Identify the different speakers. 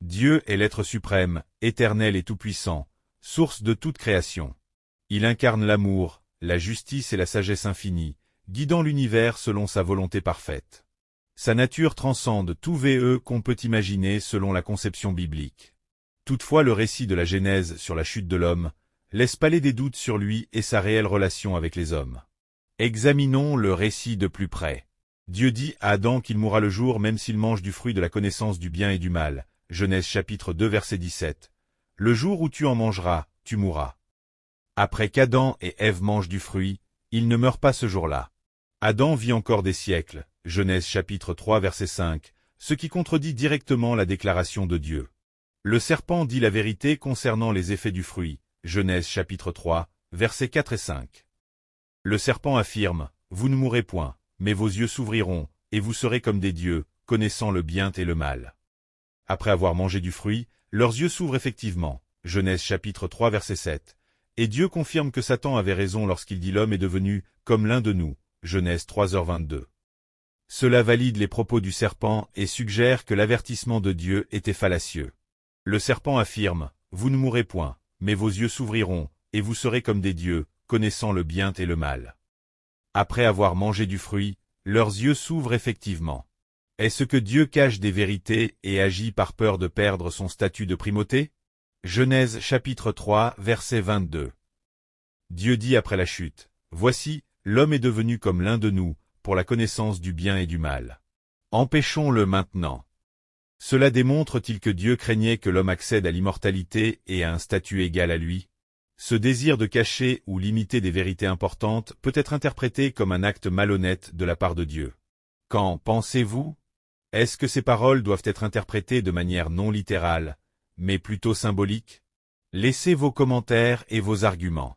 Speaker 1: Dieu est l'être suprême, éternel et tout-puissant, source de toute création. Il incarne l'amour, la justice et la sagesse infinie, guidant l'univers selon sa volonté parfaite. Sa nature transcende tout qu'on peut imaginer selon la conception biblique. Toutefois le récit de la Genèse sur la chute de l'homme laisse planer des doutes sur lui et sa réelle relation avec les hommes. Examinons le récit de plus près. Dieu dit à Adam qu'il mourra le jour même s'il mange du fruit de la connaissance du bien et du mal. Genèse chapitre 2 verset 17. Le jour où tu en mangeras, tu mourras. Après qu'Adam et Ève mangent du fruit, ils ne meurent pas ce jour-là. Adam vit encore des siècles. Genèse chapitre 3 verset 5, ce qui contredit directement la déclaration de Dieu. Le serpent dit la vérité concernant les effets du fruit. Genèse chapitre 3, versets 4 et 5. Le serpent affirme, « Vous ne mourrez point, mais vos yeux s'ouvriront, et vous serez comme des dieux, connaissant le bien et le mal. » Après avoir mangé du fruit, leurs yeux s'ouvrent effectivement. Genèse chapitre 3 verset 7. Et Dieu confirme que Satan avait raison lorsqu'il dit l'homme est devenu comme l'un de nous. Genèse 3h22. Cela valide les propos du serpent et suggère que l'avertissement de Dieu était fallacieux. Le serpent affirme, « Vous ne mourrez point, mais vos yeux s'ouvriront, et vous serez comme des dieux, connaissant le bien et le mal. » Après avoir mangé du fruit, leurs yeux s'ouvrent effectivement. Est-ce que Dieu cache des vérités et agit par peur de perdre son statut de primauté? Genèse chapitre 3 verset 22. Dieu dit après la chute, « Voici, l'homme est devenu comme l'un de nous, pour la connaissance du bien et du mal. Empêchons-le maintenant. » Cela démontre-t-il que Dieu craignait que l'homme accède à l'immortalité et à un statut égal à lui? Ce désir de cacher ou limiter des vérités importantes peut être interprété comme un acte malhonnête de la part de Dieu. Qu'en pensez-vous? Est-ce que ces paroles doivent être interprétées de manière non littérale, mais plutôt symbolique? Laissez vos commentaires et vos arguments.